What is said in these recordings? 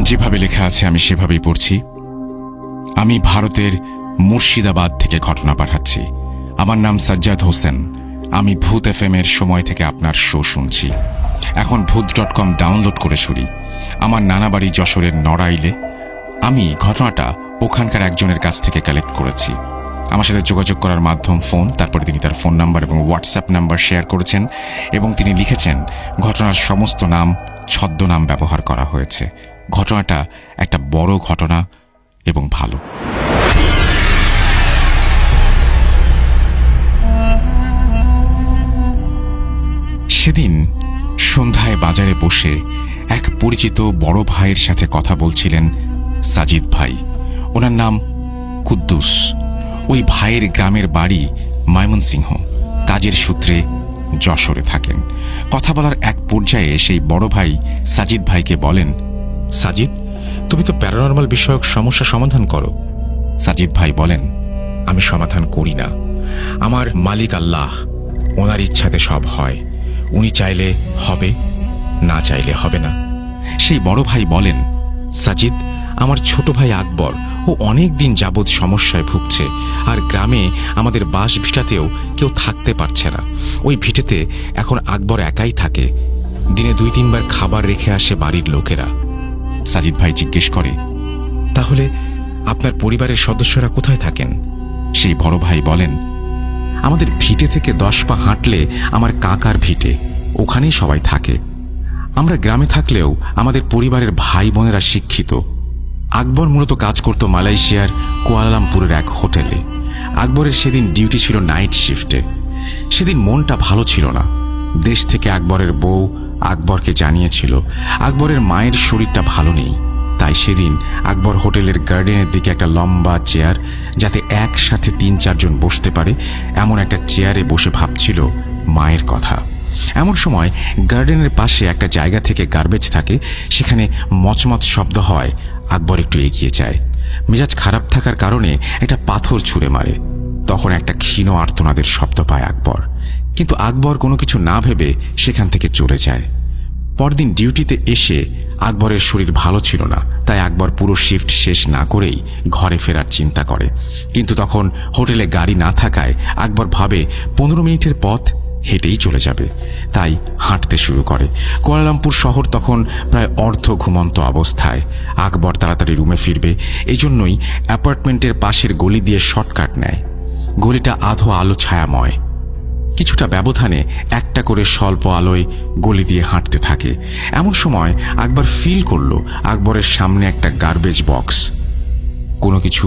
যেভাবে লেখা আছে আমি সেভাবেই পড়ছি। আমি ভারতের মুর্শিদাবাদ থেকে ঘটনা পাঠাচ্ছি। আমার নাম সাজ্জাদ হোসেন। আমি ভূত FM এর সময় থেকে আপনার শো শুনছি। এখন ভূত.com ডাউনলোড করে শুনি। আমার নানা বাড়ি যশোরের নড়াইলে। আমি ঘটনাটা ওখানকার একজনের কাছ থেকে কালেক্ট করেছি। আমার সাথে যোগাযোগ করার মাধ্যম ফোন। তারপরে তিনি তার ফোন নাম্বার এবং হোয়াটসঅ্যাপ নাম্বার শেয়ার করেছেন এবং তিনি লিখেছেন ঘটনার সমস্ত নাম ছদ্মনাম ব্যবহার করা হয়েছে। ঘটনাটা একটা বড় ঘটনা এবং ভালো। সেদিন সন্ধ্যায় বাজারে বসে এক পরিচিত বড় ভাইয়ের সাথে কথা বলছিলেন সাজিদ ভাই। ওনার নাম কুদ্দুস। ওই ভাইয়ের গ্রামের বাড়ি ময়মনসিংহ, কাজের সূত্রে যশোরে থাকেন। কথা বলার এক পর্যায়ে সেই বড় ভাই সাজিদ ভাইকে বলেন, সাজিদ, তুমি তো প্যারানর্মাল বিষয়ক সমস্যা সমাধান করো। সাজিদ ভাই বলেন, আমি সমাধান করি না। আমার মালিক আল্লাহ, ওনার ইচ্ছাতে সব হয়। উনি চাইলে হবে, না চাইলে হবে না। সেই বড় ভাই বলেন, সাজিদ, আমার ছোট ভাই আকবর ও অনেক দিন যাবৎ সমস্যায় ভুগছে। আর গ্রামে আমাদের বাস ভিটাতেও কেউ থাকতে পারছে না। ওই ভিটেতে এখন আকবর একাই থাকে। দিনে 2-3 বার খাবার রেখে আসে বাড়ির লোকেরা। সাজিদ ভাই জিজ্ঞেস করে, তাহলে আপনার পরিবারের সদস্যরা কোথায় থাকেন? সেই বড় ভাই বলেন, আমাদের ভিটে থেকে 10 পা হাঁটলে আমার কাকার ভিটে, ওখানেই সবাই থাকে। আমরা গ্রামে থাকলেও আমাদের পরিবারের ভাই বোনেরা শিক্ষিত। আকবর মূলত কাজ করত মালয়েশিয়ার কুয়ালালামপুরের এক হোটেলে। আকবরের সেদিন ডিউটি ছিল নাইট শিফটে। সেদিন মনটা ভালো ছিল না। দেশ থেকে আকবরের বউ আকবরকে জানিয়েছিল আকবরের মায়ের শরীরটা ভালো নেই। তাই সেদিন আকবর হোটেলের গার্ডেনের দিকে একটা লম্বা চেয়ার, যাতে একসাথে 3-4 জন বসতে পারে এমন একটা চেয়ারে বসে ভাবছিল মায়ের কথা। এমন সময় গার্ডেনের পাশে একটা জায়গা থেকে গার্বেজ থাকে, সেখানে মচমচ শব্দ হয়। আকবর একটু এগিয়ে যায়। মেজাজ খারাপ থাকার কারণে একটা পাথর ছুঁড়ে মারে। তখন একটা ক্ষীণ আর্তনাদের শব্দ পায় আকবর। কিন্তু আকবর কোনো কিছু না ভেবে সেখান থেকে চলে যায়। পরদিন ডিউটিতে এসে আকবরের শরীর ভালো ছিল না। তাই আকবর পুরো শিফট শেষ না করেই ঘরে ফেরার চিন্তা করে। কিন্তু তখন হোটেলে গাড়ি না থাকায় আকবর ভাবে 15 মিনিটের পথ হেঁটেই চলে যাবে। তাই হাঁটতে শুরু করে। কুয়ালালামপুর শহর তখন প্রায় অর্ধ ঘুমন্ত অবস্থায়। আকবর তাড়াতাড়ি রুমে ফিরবে, এই জন্যই অ্যাপার্টমেন্টের পাশের গলি দিয়ে শর্টকাট নেয়। গলিটা আধো আলো ছায়াময়। কিছুটা ব্যবধানে একটা করে স্বল্প আলোয় গলি দিয়ে হাঁটতে থাকে। এমন সময় আকবর ফিল করল আকবরের সামনে একটা গার্বেজ বক্স। কোনো কিছু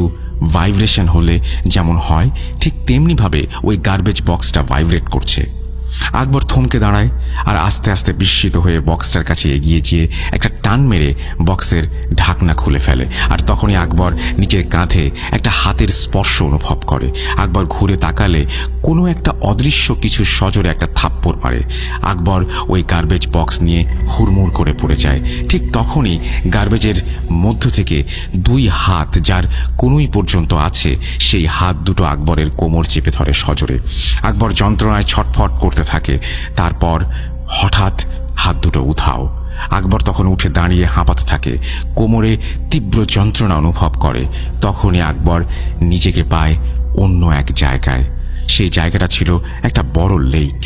ভাইব্রেশন হলে যেমন হয় ঠিক তেমনিভাবে ওই গার্বেজ বক্সটা ভাইব্রেট করছে। আকবর থমকে দাঁড়ায় আর আস্তে আস্তে বিস্মিত হয়ে বক্সটার কাছে এগিয়ে গিয়ে একটা টান মেরে বক্সের ঢাকনা খুলে ফেলে। আর তখনই আকবর নিজের কাঁধে একটা হাতের স্পর্শ অনুভব করে। আকবর ঘুরে তাকালে কোনো একটা অদৃশ্য কিছু সজোরে একটা থাপ্পড় মারে। আকবর ওই গার্বেজ বক্স নিয়ে হুড়মুড় করে পড়ে যায়। ঠিক তখনই গার্বেজের মধ্য থেকে 2 হাত, যার কোনোই পর্যন্ত আছে, সেই হাত দুটো আকবরের কোমর চেপে ধরে সজোরে। আকবর যন্ত্রণায় ছটফট করতে থাকে। তারপর হঠাৎ হাত দুটো উধাও। আকবর তখন উঠে দাঁড়িয়ে হাঁপাতে থাকে, কোমরে তীব্র যন্ত্রণা অনুভব করে। তখনই আকবর নিজেকে পায় অন্য এক জায়গায়। সেই জায়গাটা ছিল একটা বড় লেক।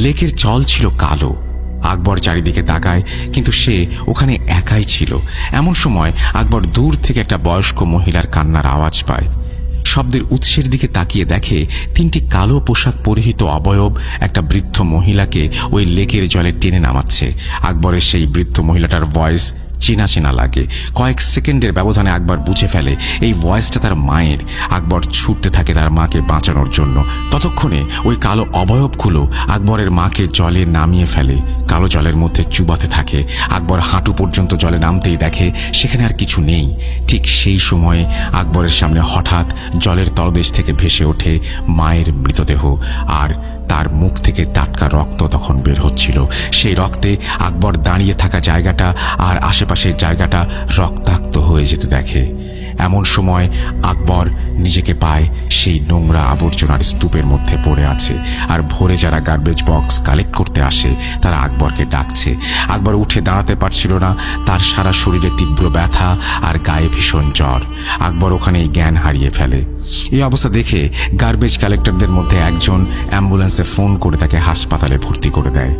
লেকের জল ছিল কালো। আকবর চারিদিকে তাকায়, কিন্তু সে ওখানে একাই ছিল। এমন সময় আকবর দূর থেকে একটা বয়স্ক মহিলার কান্নার আওয়াজ পায়। শব্দের উৎসের দিকে তাকিয়ে দেখে 3টি কালো পোশাক পরিহিত অবয়ব একটা বৃদ্ধ মহিলাকে ওই লেকের জলে টেনে নামাচ্ছে। আকবরের সেই বৃদ্ধ মহিলাটার ভয়েস চেনা চেনা লাগে। কয়েক সেকেন্ডের ব্যবধানে আকবর বুঝে ফেলে এই ভয়েসটা তার মায়ের। আকবর ছুটতে থাকে তার মাকে বাঁচানোর জন্য। ততক্ষণে ওই কালো অবয়বগুলো আকবরের মাকে জলে নামিয়ে ফেলে। কালো জলের মধ্যে চুবাতে থাকে। আকবর হাঁটু পর্যন্ত জলে নামতেই দেখে সেখানে আর কিছু নেই। ঠিক সেই সময়ে আকবরের সামনে হঠাৎ জলের তলদেশ থেকে ভেসে ওঠে মায়ের মৃতদেহ। আর তার মুখ থেকে টাটকা রক্ত তখন বের হচ্ছিল। সেই রক্তে আকবর দাঁড়িয়ে থাকা জায়গাটা আর আশেপাশের জায়গাটা রক্তাক্ত হয়ে যেতে দেখে। এমন সময় আকবর নিজেকে পায় সেই নোংরা আবর্জনার স্তূপের মধ্যে পড়ে আছে। আর ভোরে যারা গার্বেজ বক্স কালেক্ট করতে আসে তারা আকবরকে ডাকছে। আকবর উঠে দাঁড়াতে পারছিল না, তার সারা শরীরে তীব্র ব্যথা আর গায়ে ভীষণ জ্বর। আকবর ওখানেই জ্ঞান হারিয়ে ফেলে। এই অবস্থা দেখে গার্বেজ কালেক্টরদের মধ্যে একজন অ্যাম্বুলেন্সে ফোন করে তাকে হাসপাতালে ভর্তি করে দেয়।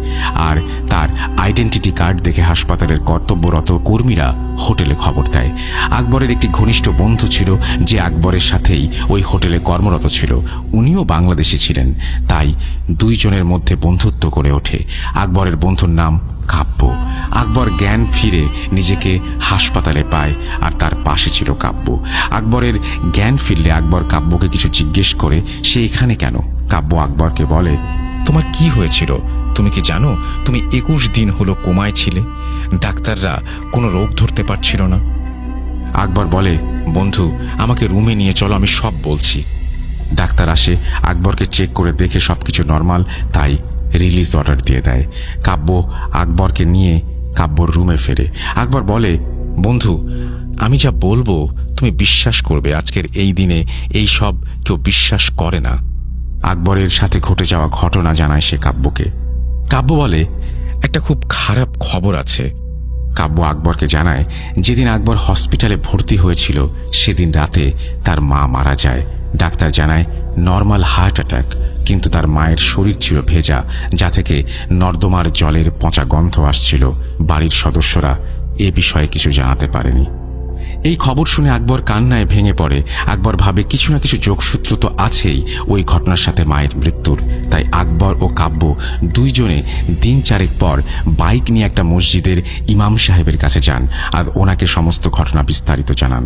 আর তার আইডেন্টিটি কার্ড দেখে হাসপাতালের কর্তব্যরত কর্মীরা হোটেলে খবর দেয়। আকবরের একটি ঘনিষ্ঠ বন্ধু ছিল যে আকবরের সাথেই ওই হোটেলে কর্মরত ছিল, উনিও বাংলাদেশি ছিলেন। তাই দুইজনের মধ্যে বন্ধুত্ব গড়ে ওঠে। আকবরের বন্ধুর নাম কাব্য। আকবর জ্ঞান ফিরে নিজেকে হাসপাতালে পায়, আর তার পাশে ছিল কাব্য। আকবরের জ্ঞান ফিরলে আকবর কাব্যকে কিছু জিজ্ঞেস করে, সে এখানে কেন? কাব্য আকবরকে বলে, তোমার কি হয়েছিল তুমি কি জানো? তুমি 21 দিন হলো কোমায় ছিলে, ডাক্তাররা কোনো রোগ ধরতে পারছিল না। আকবর বলে, বন্ধু আমাকে রুমে নিয়ে চলো, আমি সব বলছি। ডাক্তার আসে, আকবরকে চেক করে দেখে সবকিছু নর্মাল, তাই রিলিজ অর্ডার দিয়ে দেয়। কাব্য আকবরকে নিয়ে কাব্যর রুমে ফেরে। আকবর বলে, বন্ধু আমি যা বলবো তুমি বিশ্বাস করবে, আজকের এই দিনে এই সব কেউ বিশ্বাস করে না। আকবরের সাথে ঘটে যাওয়া ঘটনা জানায় সে কাব্যকে। কাব্য বলে, একটা খুব খারাপ খবর আছে। কাব্য আকবরকে জানায়, যেদিন আকবর হসপিটালে ভর্তি হয়েছিল সেদিন রাতে তার মা মারা যায়। ডাক্তার জানায় নর্মাল হার্ট অ্যাটাক, কিন্তু তার মায়ের শরীর ছিল ভেজা, যা থেকে নর্দমার জলের পচা গন্ধ আসছিল। বাড়ির সদস্যরা এ বিষয়ে কিছু জানাতে পারেনি। এই খবর শুনে আকবর কান্নায় ভেঙে পড়ে। আকবর ভাবে কিছু না কিছু যোগসূত্র তো আছেই ওই ঘটনার সাথে মায়ের মৃত্যুর। তাই আকবর ও কাব্য দুইজনে দিন চারেক পর বাইক নিয়ে একটা মসজিদের ইমাম সাহেবের কাছে যান আর ওনাকে সমস্ত ঘটনা বিস্তারিত জানান।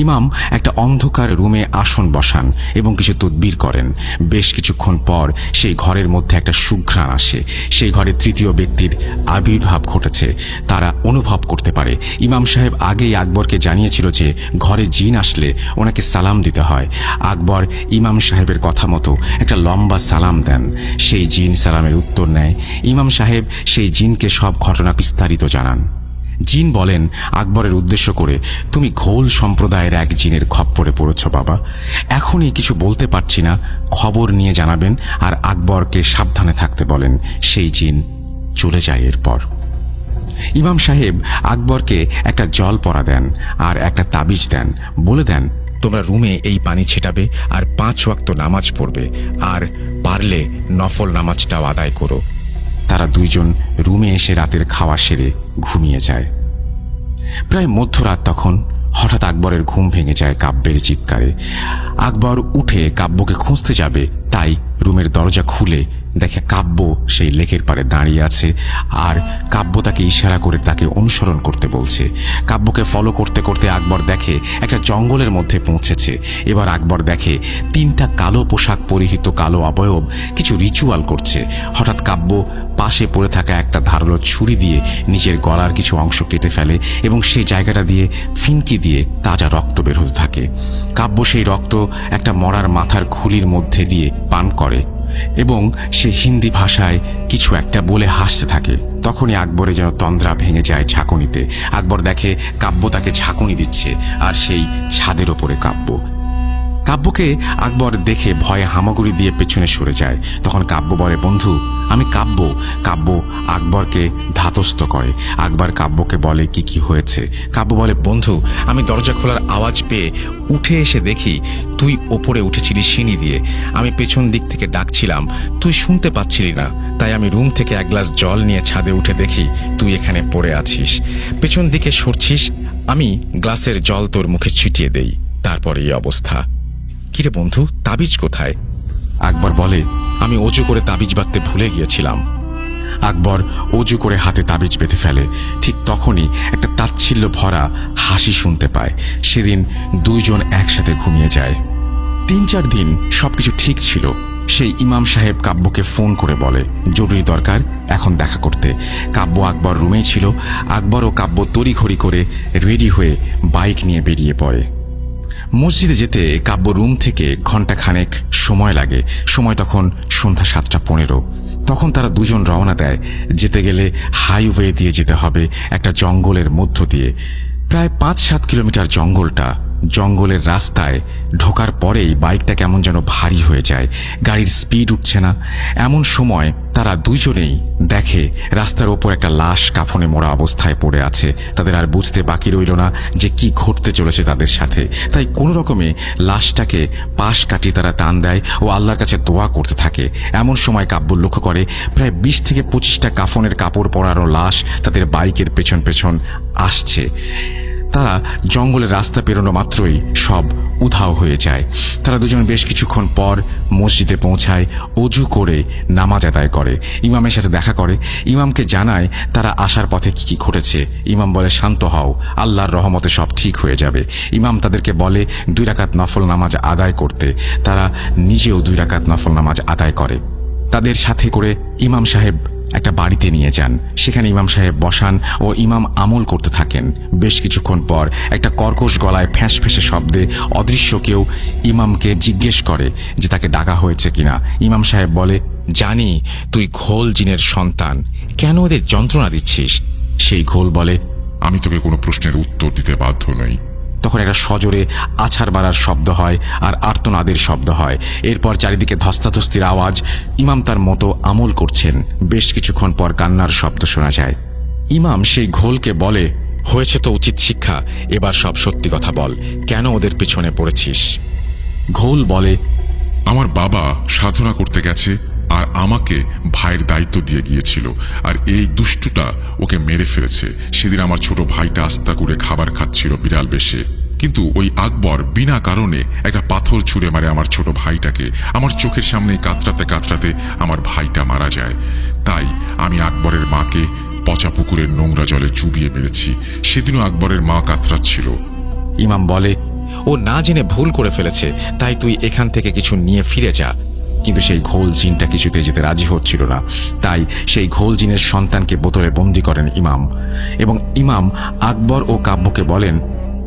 ইমাম একটা অন্ধকার রুমে আসন বসান এবং কিছু তদবির করেন। বেশ কিছুক্ষণ পর সেই ঘরের মধ্যে একটা সুঘ্রাণ আসে। সেই ঘরে তৃতীয় ব্যক্তির আবির্ভাব ঘটেছে, তারা অনুভব করতে পারে। ইমাম সাহেব আগেই আকবরকে জানিয়েছিল যে ঘরে জিন আসলে ওনাকে সালাম দিতে হয়। আকবর ইমাম সাহেবের কথা মতো একটা লম্বা সালাম দেন। সেই জিন সালামের উত্তর নেয়। ইমাম সাহেব সেই জিনকে সব ঘটনা বিস্তারিত জানান। জিন বলেন আকবরের উদ্দেশ্য করে, তুমি ঘোল সম্প্রদায়ের এক জিনের খপ্পরে পড়েছ বাবা, এখনই কিছু বলতে পারছি না, খবর নিয়ে জানাবেন। আর আকবরকে সাবধানে থাকতে বলেন। সেই জিন চলে যায়। এরপর ইমাম সাহেব আকবরকে একটা জল পরা দেন আর একটা তাবিজ দেন। বলে দেন, তোমরা রুমে এই পানি ছেটাবে আর 5 ওয়াক্ত নামাজ পড়বে, আর পারলে নফল নামাজটাও আদায় করো। তারা দুইজন রুমে এসে রাতের খাওয়া সেরে ঘুমিয়ে যায়। প্রায় মধ্যরাত তখন হঠাৎ আকবরের ঘুম ভেঙে যায় কাব্যের চিৎকারে। আকবর উঠে কাব্যকে খুঁজতে যাবে, তাই রুমের দরজা খুলে দেখে কাব্য সেই লেকের পাড়ে দাঁড়িয়ে আছে। আর কাব্য তাকে ইশারা করে তাকে অনুসরণ করতে বলছে। কাব্যকে ফলো করতে করতে আকবর দেখে একটা জঙ্গলের মধ্যে পৌঁছেছে। এবার আকবর দেখে 3টা কালো পোশাক পরিহিত কালো অবয়ব কিছু রিচুয়াল করছে। হঠাৎ কাব্য পাশে পড়ে থাকা একটা ধারালো ছুরি দিয়ে নিজের গলার কিছু অংশ কেটে ফেলে এবং সেই জায়গাটা দিয়ে ফিনকি দিয়ে তাজা রক্ত বের হতে থাকে। কাব্য সেই রক্ত একটা মরার মাথার খুলির মধ্যে দিয়ে পান করে এবং সে হিন্দি ভাষায় কিছু একটা বলে হাসতে থাকে। তখনই আকবরে যেন তন্দ্রা ভেঙে যায় ঝাঁকুনিতে। আকবর দেখে কাব্য তাকে ঝাঁকুনি দিচ্ছে, আর সেই ছাদের ওপরে কাব্য। কাব্যকে আকবর দেখে ভয়ে হামাগুড়ি দিয়ে পেছনে সরে যায়। তখন কাব্য বলে, বন্ধু আমি কাব্য। কাব্য আকবরকে ধাতস্থ করে। আকবর কাব্যকে বলে কি কি হয়েছে। কাব্য বলে, বন্ধু আমি দরজা খোলার আওয়াজ পেয়ে উঠে এসে দেখি তুই ওপরে উঠেছিলি সিঁড়ি দিয়ে। আমি পেছন দিক থেকে ডাকছিলাম, তুই শুনতে পাচ্ছিলি না, তাই আমি রুম থেকে 1 গ্লাস জল নিয়ে ছাদে উঠে দেখি তুই এখানে পড়ে আছিস, পেছন দিকে সরছিস। আমি গ্লাসের জল তোর মুখে ছিটিয়ে দেই, তারপরে এই অবস্থা। কিরে বন্ধু, তাবিজ কোথায়? আকবর বলে, আমি অজু করে তাবিজ বাঁধতে ভুলে গিয়েছিলাম। আকবর অজু করে হাতে তাবিজ বেঁধে ফেলে। ঠিক তখনই একটা তাচ্ছিল্য ভরা হাসি শুনতে পায়। সেদিন দুইজন একসাথে ঘুমিয়ে যায়। 3-4 দিন সবকিছু ঠিক ছিল। সেই ইমাম সাহেব কাব্যকে ফোন করে বলে জরুরি দরকার, এখন দেখা করতে। কাব্য আকবর রুমেই ছিল। আকবর ও কাব্য তড়িঘড়ি করে রেডি হয়ে বাইক নিয়ে বেরিয়ে পড়ে। মসজিদে যেতে কাব্য রুম থেকে ঘণ্টাখানেক সময় লাগে। সময় তখন সন্ধ্যা 7:15। তখন তারা দুজন রওনা দেয়। যেতে গেলে হাইওয়ে দিয়ে যেতে হবে একটা জঙ্গলের মধ্য দিয়ে। প্রায় 5-7 কিলোমিটার জঙ্গলটা জঙ্গলের রাস্তায় ঢোকার পরেই বাইকটা কেমন যেন ভারী হয়ে যায়, গাড়ির স্পিড উঠছে না। এমন সময় তারা দুজনেই দেখে রাস্তার ওপর একটা লাশ কাফনে মোড়া অবস্থায় পড়ে আছে। তাদের আর বুঝতে বাকি রইল না যে কি ঘটতে চলেছে তাদের সাথে। তাই কোনো রকমে লাশটাকে পাশ কাটিয়ে তারা টান দেয় ও আল্লাহর কাছে দোয়া করতে থাকে। এমন সময় কাব্বুল লক্ষ্য করে প্রায় 20 থেকে 25টা কাফনের কাপড় পরানো লাশ তাদের বাইকের পেছন পেছন আসছে। তারা জঙ্গলের রাস্তা পেরোনো মাত্রই সব উধাও হয়ে যায়। তারা দুজন বেশ কিছুক্ষণ পর মসজিদে পৌঁছায়, অজু করে নামাজ আদায় করে, ইমামের সাথে দেখা করে, ইমামকে জানায় তারা আসার পথে কি কি ঘটেছে। ইমাম বলে, শান্ত হও, আল্লাহর রহমতে সব ঠিক হয়ে যাবে। ইমাম তাদেরকে বলে 2 রাকাত নফল নামাজ আদায় করতে। তারা নিজেও 2 রাকাত নফল নামাজ আদায় করে। তাদের সাথে করে ইমাম সাহেব একটা বাড়িতে নিয়ে যান। সেখানে ইমাম সাহেব বসান ও ইমাম আমল করতে থাকেন। বেশ কিছুক্ষণ পর একটা কর্কশ গলায় ফ্যাঁস ফেঁসে শব্দে অদৃশ্য কেউ ইমামকে জিজ্ঞেস করে যে তাকে ডাকা হয়েছে কিনা। ইমাম সাহেব বলে, জানি তুই ঘোল জিনের সন্তান, কেন ওদের যন্ত্রণা দিচ্ছিস? সেই ঘোল বলে, আমি তোকে কোনো প্রশ্নের উত্তর দিতে বাধ্য নই। তখন একটা সজোরে আছাড় মারার শব্দ হয় আর আর্তনাদের শব্দ হয়। এরপর চারিদিকে ধস্তাধস্তির আওয়াজ। ইমাম তার মতো আমল করছেন। বেশ কিছুক্ষণ পর কান্নার শব্দ শোনা যায়। ইমাম সেই ঘোলকে বলে, হয়েছে তো উচিত শিক্ষা, এবার সব সত্যি কথা বল, কেন ওদের পেছনে পড়েছিস? ঘোল বলে, আমার বাবা সাধনা করতে গেছে আর আমাকে ভাইয়ের দায়িত্ব দিয়ে গিয়েছিল, আর এই দুষ্টুটা ওকে মেরে ফেলেছে। সেদিন আমার ছোট ভাইটা আস্তা করে খাবার খাচ্ছিল বিড়াল বেশে, কিন্তু ওই আকবর বিনা কারণে একটা পাথর ছুঁড়ে মারে আমার ছোট ভাইটাকে। আমার চোখের সামনে কাতরাতে কাতরাতে আমার ভাইটা মারা যায়। তাই আমি আকবরের মাকে পচা পুকুরের নোংরা জলে চুবিয়ে মেরেছি। সেদিনও আকবরের মা কাতরাচ্ছিল। ইমাম বলে, ও না জেনে ভুল করে ফেলেছে, তাই তুই এখান থেকে কিছু নিয়ে ফিরে যা। কিন্তু সেই ঘোল জিনটা কিছুতে যেতে রাজি হচ্ছিল না। তাই সেই ঘোল জিনের সন্তানকে বোতলে বন্দি করেন ইমাম। এবং ইমাম আকবর ও কাব্যকে বলেন,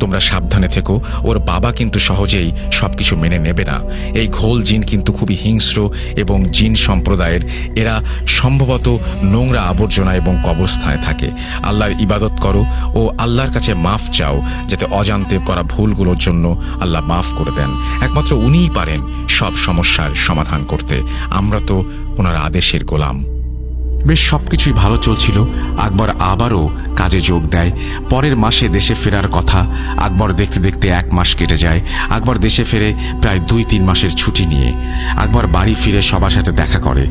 তোমরা সাবধানে থেকো, ওর বাবা কিন্তু সহজেই সবকিছু মেনে নেবে না। এই ঘোল জিন কিন্তু খুবই হিংস্র এবং জিন সম্প্রদায়ের। এরা সম্ভবত নোংরা আবর্জনা এবং কবরস্থানে থাকে। আল্লাহর ইবাদত করো ও আল্লাহর কাছে মাফ চাও, যাতে অজান্তে করা ভুলগুলোর জন্য আল্লাহ মাফ করে দেন। একমাত্র উনিই পারেন সব সমস্যার সমাধান করতে। আমরা তো ওনার আদেশের গোলাম। বেশ সবকিছুই ভালো চলছিল। আকবর আবারও কাজে যোগ দেয়। পরের মাসে দেশে ফেরার কথা। আকবর দেখতে দেখতে 1 মাস কেটে যায়। আকবর দেশে ফেরে প্রায় 2-3 মাসের ছুটি নিয়ে। আকবর বাড়ি ফিরে সবার সাথে দেখা করে।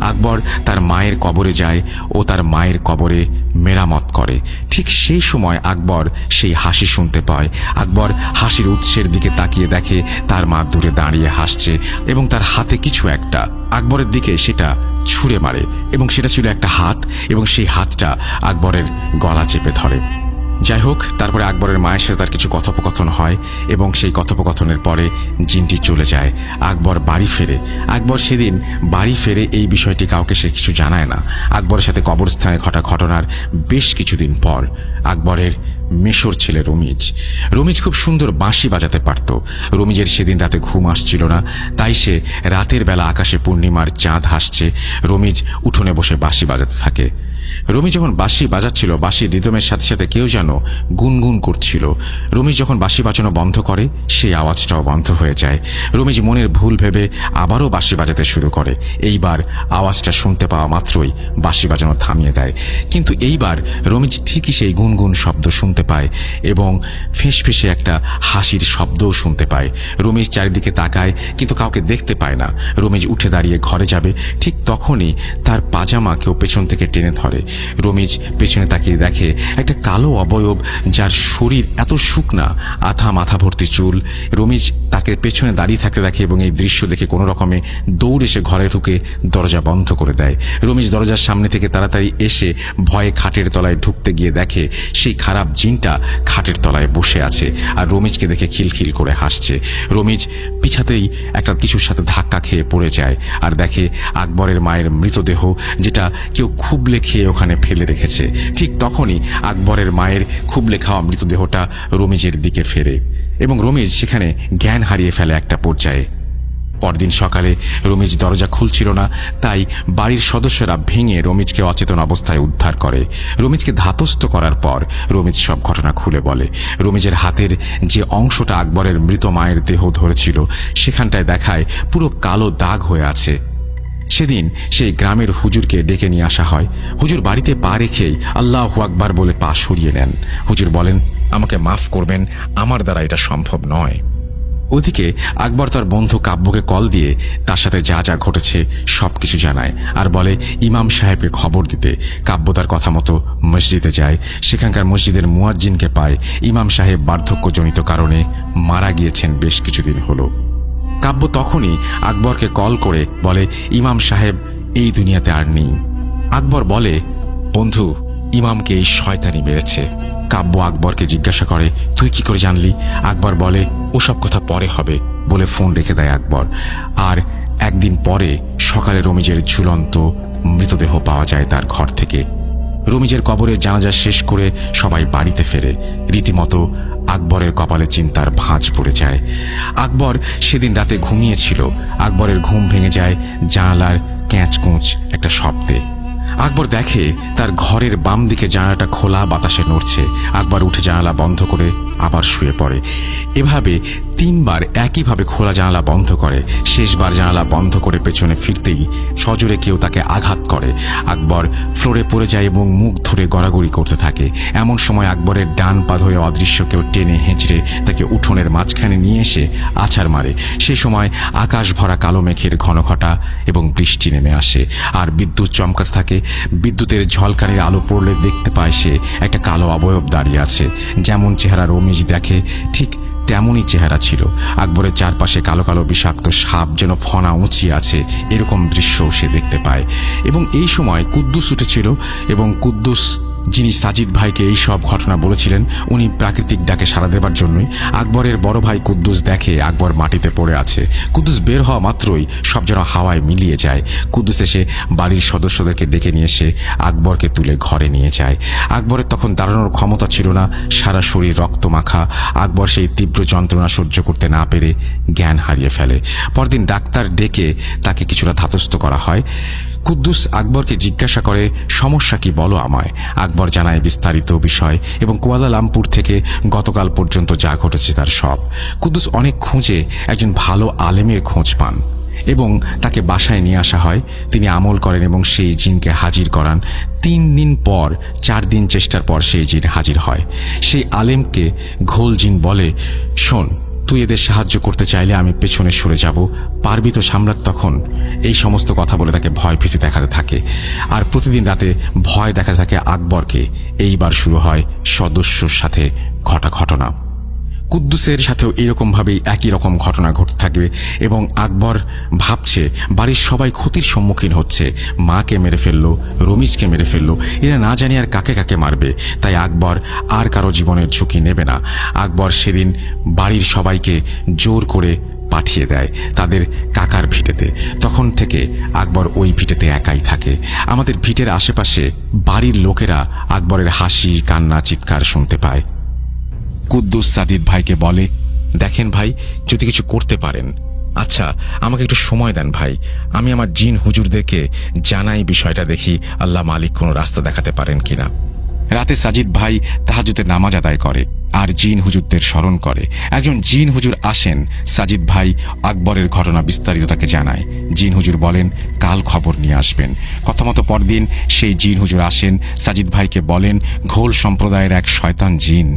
আকবর তার মায়ের কবরে যায় ও তার মায়ের কবরে মেরামত করে। ঠিক সেই সময় আকবর সেই হাসি শুনতে পায়। আকবর হাসির উৎসের দিকে তাকিয়ে দেখে তার মা দূরে দাঁড়িয়ে হাসছে এবং তার হাতে কিছু একটা। আকবরের দিকে সেটা ছুঁড়ে মারে এবং সেটা ছিল একটা হাত, এবং সেই হাতটা আকবরের গলা চেপে ধরে। যাই হোক, তারপরে আকবরের মায়ের সাথে তার কিছু কথোপকথন হয় এবং সেই কথোপকথনের পরে জিনটি চলে যায়। আকবর বাড়ি ফেরে। আকবর সেদিন বাড়ি ফেরে এই বিষয়টি কাউকে সে কিছু জানায় না। আকবরের সাথে কবরস্থানে ঘটা ঘটনার বেশ কিছুদিন পর আকবরের মেশর ছেলে রমিজ খুব সুন্দর বাঁশি বাজাতে পারত। রমিজের সেদিন রাতে ঘুম আসছিল না, তাই সে রাতের বেলা আকাশে পূর্ণিমার চাঁদ হাসছে। রমিজ উঠোনে বসে বাঁশি বাজাতে থাকে। রমিজ যখন বাঁশি বাজাচ্ছিল, বাঁশির রিদমের সাথে সাথে কেউ যেন গুনগুন করছিল। রমিজ যখন বাঁশি বাজানো বন্ধ করে, সেই আওয়াজটাও বন্ধ হয়ে যায়। রমিজ মনের ভুল ভেবে আবারও বাঁশি বাজাতে শুরু করে। এইবার আওয়াজটা শুনতে পাওয়া মাত্রই বাঁশি বাজানো থামিয়ে দেয়। কিন্তু এইবার রমিজ ঠিকই সেই গুনগুন শব্দ শুনতে পায় এবং ফেঁসফেঁসে একটা হাসির শব্দও শুনতে পায়। রমিজ চারিদিকে তাকায়, কিন্তু কাউকে দেখতে পায় না। রমিজ উঠে দাঁড়িয়ে ঘরে যাবে, ঠিক তখনই তার পাজামা কেউ পেছন থেকে টেনে ধরে। রমিজ পেছনে তাকিয়ে দেখে একটা কালো অবয়ব, যার শরীর এত শুকনা, আধা মাথা ভর্তি চুল। রমিজ তাকে পেছনে দাঁড়িয়ে থাকতে দেখে এবং এই দৃশ্য দেখে কোনো রকমে দৌড়ে এসে ঘরে ঢুকে দরজা বন্ধ করে দেয়। রমিজ দরজার সামনে থেকে তাড়াতাড়ি এসে ভয়ে খাটের তলায় ঢুকতে গিয়ে দেখে সেই খারাপ জিনটা খাটের তলায় বসে আছে আর রমিজকে দেখে খিলখিল করে হাসছে। রমিজ পিছাতেই একটা কিছুর সাথে ধাক্কা খেয়ে পড়ে যায় আর দেখে আকবরের মায়ের মৃতদেহ, যেটা কেউ খুবলে খেয়ে ওখানে ফেলে রেখেছে। ঠিক তখনই আকবরের মায়ের খুবলে খাওয়া মৃতদেহটা রমিজের দিকে ফেরে এবং রমিজ সেখানে জ্ঞান হারিয়ে ফেলে একটা পর্যায়ে। পরদিন সকালে রমিজ দরজা খুলছিল না, তাই বাড়ির সদস্যরা ভেঙে রমিজকে অচেতন অবস্থায় উদ্ধার করে। রমিজকে ধাতস্থ করার পর রমিজ সব ঘটনা খুলে বলে। রমিজের হাতের যে অংশটা আকবরের মৃত মায়ের দেহ ধরেছিল সেখানটায় দেখায় পুরো কালো দাগ হয়ে আছে। সেদিন সেই গ্রামের হুজুরকে ডেকে নিয়ে আসা হয়। হুজুর বাড়িতে পা রেখেই আল্লাহু আকবার বলে পা সরিয়ে নেন। হুজুর বলেন, আমাকে মাফ করবেন, আমার দ্বারা এটা সম্ভব নয়। ওদিকে আকবর তার বন্ধু কাব্যকে কল দিয়ে তার সাথে যা যা ঘটেছে সবকিছু জানায় আর বলে ইমাম সাহেবকে খবর দিতে। কাব্য তার কথা মতো মসজিদে যায়। সেখানকার মসজিদের মুয়াজ্জিনকে পায়। ইমাম সাহেব বার্ধক্যজনিত কারণে মারা গিয়েছেন বেশ কিছুদিন হলো। কাব্য তখনই আকবরকে কল করে বলে ইমাম সাহেব এই দুনিয়াতে আর নেই। আকবর বলে, বন্ধু, ইমামকে এই শয়তানি মেরেছে। কাব্য আকবরকে জিজ্ঞাসা করে, তুই কি করে জানলি? আকবর বলে, ওসব কথা পরে হবে বলে ফোন রেখে দেয় আকবর। আর একদিন পরে সকালে রমিজের ঝুলন্ত মৃতদেহ পাওয়া যায় তার ঘর থেকে। রমিজের কবরে জানাজা শেষ করে সবাই বাড়িতে ফেরে। রীতিমতো আকবরের কপালে চিন্তার ভাঁজ পড়ে যায়। আকবর সেদিন রাতে ঘুমিয়েছিল। আকবরের ঘুম ভেঙে যায় জানালার ক্যাঁচকুঁচ একটা শব্দে। আকবর দেখে তার ঘরের বাম দিকে জানালাটা খোলা, বাতাসে নড়ছে। আকবর উঠে জানালা বন্ধ করে আবার শুয়ে পড়ে। এভাবে 3 বার একইভাবে খোলা জানালা বন্ধ করে। শেষবার জানালা বন্ধ করে পেছনে ফিরতেই সজোরে কেউ তাকে আঘাত করে। আকবর ফ্লোরে পড়ে যায় এবং মুখ ধরে গড়াগড়ি করতে থাকে। এমন সময় আকবরের ডান পা ধরে অদৃশ্য কেউ টেনে হেঁচড়ে তাকে উঠোনের মাঝখানে নিয়ে এসে আছাড় মারে। সে সময় আকাশ ভরা কালো মেঘের ঘনঘটা এবং বৃষ্টি নেমে আসে আর বিদ্যুৎ চমকাতে থাকে। বিদ্যুতের ঝলকানির আলো পড়লে দেখতে পায় সে একটা কালো অবয়ব দাঁড়িয়ে আছে। যেমন চেহারা রমিজ দেখে ঠিক তেমনই চেহারা ছিল। আকবরের চারপাশে কালো কালো বিষাক্ত সাপ যেন ফনা উঁচিয়ে আছে, এরকম দৃশ্য সে দেখতে পায়। এবং এই সময় কুদ্দুস উঠেছিল এবং কুদ্দুস, যিনি সাজিদ ভাইকে এই সব ঘটনা বলেছিলেন, উনি প্রাকৃতিক ডাকে সাড়া দেবার জন্যই আকবরের বড় ভাই কুদ্দুস দেখে আকবর মাটিতে পড়ে আছে। কুদ্দুস বের হওয়া মাত্রই সব যেন হাওয়ায় মিলিয়ে যায়। কুদ্দুস এসে বাড়ির সদস্যদেরকে ডেকে নিয়ে এসে আকবরকে তুলে ঘরে নিয়ে যায়। আকবরের তখন দাঁড়ানোর ক্ষমতা ছিল না, সারা শরীর রক্ত মাখা। আকবর সেই তীব্র যন্ত্রণা সহ্য করতে না পেরে জ্ঞান হারিয়ে ফেলে। পরদিন ডাক্তার ডেকে তাকে কিছুটা ধাতস্থ করা হয়। কুদ্দুস আকবরকে জিজ্ঞাসা করে, সমস্যা কি বলো আমায়। আকবর জানায় বিস্তারিত বিষয় এবং কুয়ালালামপুর থেকে গতকাল পর্যন্ত যা ঘটেছে তার সব। কুদ্দুস অনেক খুঁজে একজন ভালো আলেমের খোঁজ পান এবং তাকে বাসায় নিয়ে আসা হয়। তিনি আমল করেন এবং সেই জিনকে হাজির করান। 3 দিন পর 4 দিন চেষ্টার পর সেই জিন হাজির হয়। সেই আলেমকে ঘোল জিন বলে, শোন, তুই এদের সাহায্য করতে চাইলে আমি পেছনে সরে যাব, পারবি তো সামলাত? তখন এই সমস্ত কথা বলে তাকে ভয় ভীতি দেখাতে থাকে। আর প্রতিদিন রাতে ভয় দেখা থাকে আকবরকে। এইবার শুরু হয় সদস্যর সাথে ঘটা ঘটনা। কুদ্দুসের সাথেও এরকমভাবেই একই রকম ঘটনা ঘটতে থাকবে এবং আকবর ভাবছে বাড়ির সবাই ক্ষতির সম্মুখীন হচ্ছে। মাকে মেরে ফেললো, রমিজকে মেরে ফেললো, এরা না জানি আর কাকে কাকে মারবে। তাই আকবর আর কারো জীবনের ঝুঁকি নেবে না। আকবর সেদিন বাড়ির সবাইকে জোর করে পাঠিয়ে দেয় তাদের কাকার ভিটেতে। তখন থেকে আকবর ওই ভিটেতে একাই থাকে। আমাদের ভিটের আশেপাশে বাড়ির লোকেরা আকবরের হাসি, কান্না, চিৎকার শুনতে পায়। কুদ্দুস সাজিদ ভাইকে বলে, দেখেন ভাই, যদি কিছু করতে পারেন, আচ্ছা আমাকে একটু সময় দেন ভাই, আমি আমার জিন হুজুরদেরকে জানাই বিষয়টা, দেখি আল্লাহ মালিক কোনো রাস্তা দেখাতে পারেন কিনা। রাতে সাজিদ ভাই তাহাজ্জুদের নামাজ আদায় করে আর জিন হুজুরদের স্মরণ করে। একজন জিন হুজুর আসেন। সাজিদ ভাই আকবরের ঘটনা বিস্তারিত তাকে জানায়। জিন হুজুর বলেন কাল খবর নিয়ে আসবেন। কথা মতো পরদিন সেই জিন হুজুর আসেন। সাজিদ ভাইকে বলেন, ঘোল সম্প্রদায়ের এক শয়তান জিন,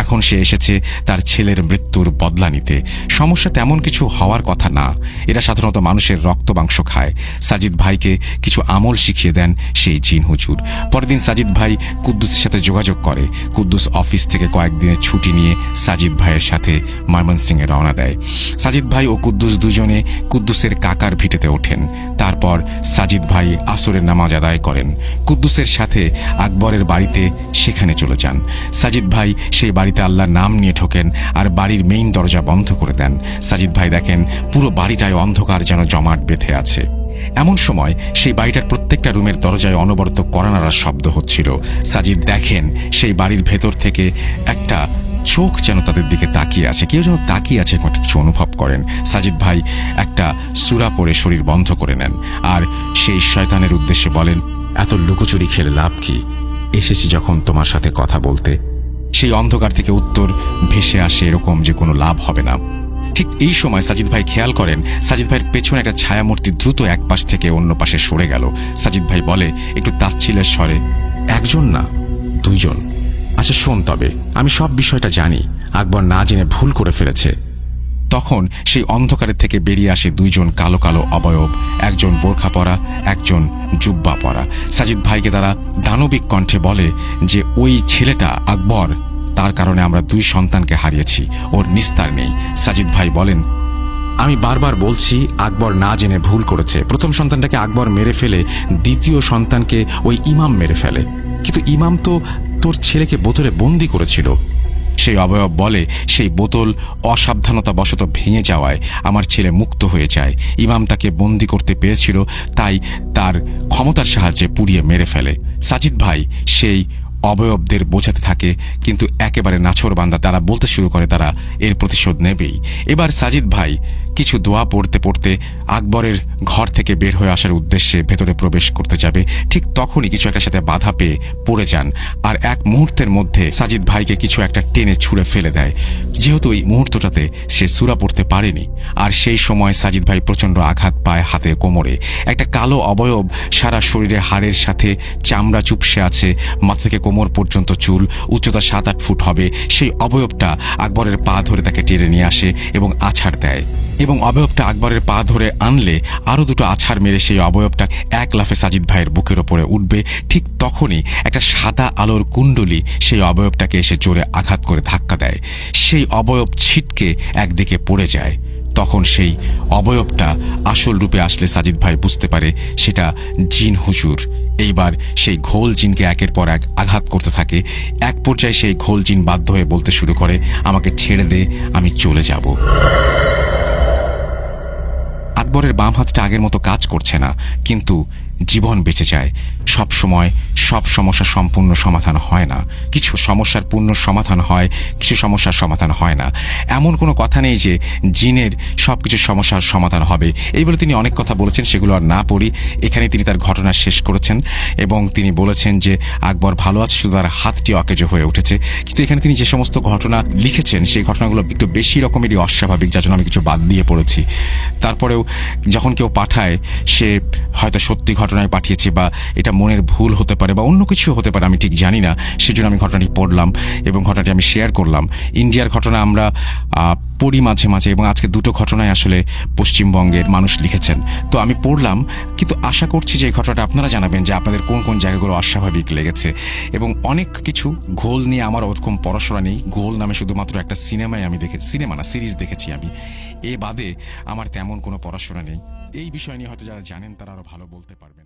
এখন সে এসেছে তার ছেলের মৃত্যুর বদলা নিতে। সমস্যা তেমন কিছু হওয়ার কথা না, এরা সাধারণত মানুষের রক্ত মাংস খায়। সাজিদ ভাইকে কিছু আমল শিখিয়ে দেন সেই জিন হুজুর। পরদিন সাজিদ ভাই কুদ্দুসের সাথে যোগাযোগ করে। কুদ্দুস অফিস থেকে কয়েকদিনের ছুটি নিয়ে সাজিদ ভাইয়ের সাথে ময়মনসিংহে রওনা দেয়। সাজিদ ভাই ও কুদ্দুস দুজনে কুদ্দুসের কাকার ভিটেতে ওঠেন। তারপর সাজিদ ভাই আসরের নামাজ আদায় করেন। কুদ্দুসের সাথে আকবরের বাড়িতে সেখানে চলে যান। সাজিদ ভাই সেই বাড়িতে আল্লাহর নাম নিয়ে ঢোকেন আর বাড়ির মেইন দরজা বন্ধ করে দেন। সাজিদ ভাই দেখেন পুরো বাড়িটায় অন্ধকার যেন জমাট বেঁধে আছে। এমন সময় সেই বাড়িটার প্রত্যেকটা রুমের দরজায় অনবরত কড়া নাড়ার শব্দ হচ্ছিল। সাজিদ দেখেন সেই বাড়ির ভেতর থেকে একটা চোখ যেন তাদের দিকে তাকিয়ে আছে, কেউ যেন তাকিয়ে আছে এরকম একটা কিছু অনুভব করেন। সাজিদ ভাই একটা সূরা পড়ে শরীর বন্ধ করে নেন আর সেই শয়তানের উদ্দেশ্যে বলেন, এত লুকোচুরি খেলে লাভ কি, এসেছি যখন তোমার সাথে কথা বলতে। সেই অন্ধকার থেকে উত্তর ভেসে আসে এরকম যে কোনো লাভ হবে না। ঠিক এই সময় সাজিদ ভাই খেয়াল করেন সাজিদ ভাইয়ের পেছনে একটা ছায়ামূর্তি দ্রুত এক পাশ থেকে অন্য পাশে সরে গেল। সাজিদ ভাই বলে একটু তাচ্ছিল্যের স্বরে, একজন না, দুইজন। আচ্ছা শোন, তবে আমি সব বিষয়টা জানি, আকবর না জেনে ভুল করে ফেলেছে। তখন সেই অন্ধকারের থেকে বেরিয়ে আসে দুইজন কালো কালো অবয়ব, একজন বোরখা পরা, একজন জুব্বা পরা। সাজিদ ভাইকে তারা দানবিক কণ্ঠে বলে যে ওই ছেলেটা আকবর, তার কারণে আমরা দুই সন্তানকে হারিয়েছি, ওর নিস্তার নেই। সাজিদ ভাই বলেন, আমি বারবার বলছি আকবর না জেনে ভুল করেছে। প্রথম সন্তানটাকে আকবর মেরে ফেলে দ্বিতীয় সন্তানকে ওই ইমাম মেরে ফেলে, কিন্তু ইমাম তো তোর ছেলেকে বোতলে বন্দি করেছিল। সেই অবয়ব বলে, সেই বোতল অসাবধানতাবশত ভেঙে যাওয়ায় আমার ছেলে মুক্ত হয়ে যায়। ইমাম তাকে বন্দি করতে পেরেছিল, তাই তার ক্ষমতার সাহায্যে পুড়িয়ে মেরে ফেলে। সাজিদ ভাই সেই অবয়বদের বোঝাতে থাকে, কিন্তু একেবারে নাছোড়বান্দা তারা বলতে শুরু করে তারা এর প্রতিশোধ নেবেই। এবার সাজিদ ভাই কিছু দোয়া পড়তে পড়তে আকবরের ঘর থেকে বের হয়ে আসার উদ্দেশ্যে ভেতরে প্রবেশ করতে যাবে। ঠিক তখনই কিছু একটা সাথে বাধা পেয়ে পড়ে যান, আর এক মুহূর্তের মধ্যে সাজিদ ভাইকে কিছু একটা টেনে ছুঁড়ে ফেলে দেয়। যেহেতু এই মুহূর্তটাতে সে সূরা পড়তে পারেনি, আর সেই সময় সাজিদ ভাই প্রচণ্ড আঘাত পায় হাতে কোমরে। একটা কালো অবয়ব সারা শরীরে হাড়ের সাথে চামড়া চুপসে আছে, মাথা থেকে কোমর পর্যন্ত চুল, উচ্চতা 7-8 ফুট হবে। সেই অবয়বটা আকবরের পা ধরে তাকে টেনে নিয়ে আসে এবং আছাড় দেয়, এবং অবয়বটা আকবরের পা ধরে আনলে আরও দুটো আছাড় মেরে সেই অবয়বটা এক লাফে সাজিদ ভাইয়ের বুকের ওপরে উঠবে। ঠিক তখনই একটা সাদা আলোর কুণ্ডলী সেই অবয়বটাকে এসে জোরে আঘাত করে ধাক্কা দেয়। সেই অবয়ব ছিটকে একদিকে পড়ে যায়। তখন সেই অবয়বটা আসল রূপে আসলে সাজিদ ভাই বুঝতে পারে সেটা জিন হুজুর। এইবার সেই ঘোল জিনকে একের পর এক আঘাত করতে থাকে। এক পর্যায়ে সেই ঘোল জিন বাধ্য হয়ে বলতে শুরু করে, আমাকে ছেড়ে দে, আমি চলে যাব। আকবরের বাম হাতটা আগের মতো কাজ করছে না, কিন্তু জীবন বেঁচে যায়। সব সময় সব সমস্যা সম্পূর্ণ সমাধান হয় না, কিছু সমস্যার পূর্ণ সমাধান হয়, কিছু সমস্যার সমাধান হয় না। এমন কোনো কথা নেই যে জিনের সব কিছু সমস্যার সমাধান হবে। এই বলে তিনি অনেক কথা বলেছেন, সেগুলো আর না পড়ি। এখানে তিনি তার ঘটনা শেষ করেছেন এবং তিনি বলেছেন যে আকবর ভালো আছে, শুধু তার হাতটি অকেজো হয়ে উঠেছে। কিন্তু এখানে তিনি যে সমস্ত ঘটনা লিখেছেন সেই ঘটনাগুলো একটু বেশি রকমেরই অস্বাভাবিক, যার জন্য আমি কিছু বাদ দিয়ে পড়েছি। তারপরেও যখন কেউ পাঠায় সে হয়তো সত্যি ঘটনায় পাঠিয়েছে, বা এটা মনের ভুল হতে পারে, বা অন্য কিছু হতে পারে, আমি ঠিক জানি না। সেজন্য আমি ঘটনাটি পড়লাম এবং ঘটনাটি আমি শেয়ার করলাম। ইন্ডিয়ার ঘটনা আমরা পড়ি মাঝে মাঝে, এবং আজকে দুটো ঘটনায় আসলে পশ্চিমবঙ্গের মানুষ লিখেছেন, তো আমি পড়লাম। কিন্তু আশা করছি যে এই ঘটনাটা আপনারা জানাবেন যে আপনাদের কোন কোন জায়গাগুলো অস্বাভাবিক লেগেছে। এবং অনেক কিছু ঘোল নিয়ে আমার ওরকম পড়াশোনা নেই। ঘোল নামে শুধুমাত্র একটা সিনেমায় আমি সিনেমা না, সিরিজ দেখেছি আমি। এ বাদে আমার তেমন কোনো পড়াশোনা নেই। এই বিষয় নিয়ে হয়তো যারা জানেন তারা আরও ভালো বলতে পারবেন।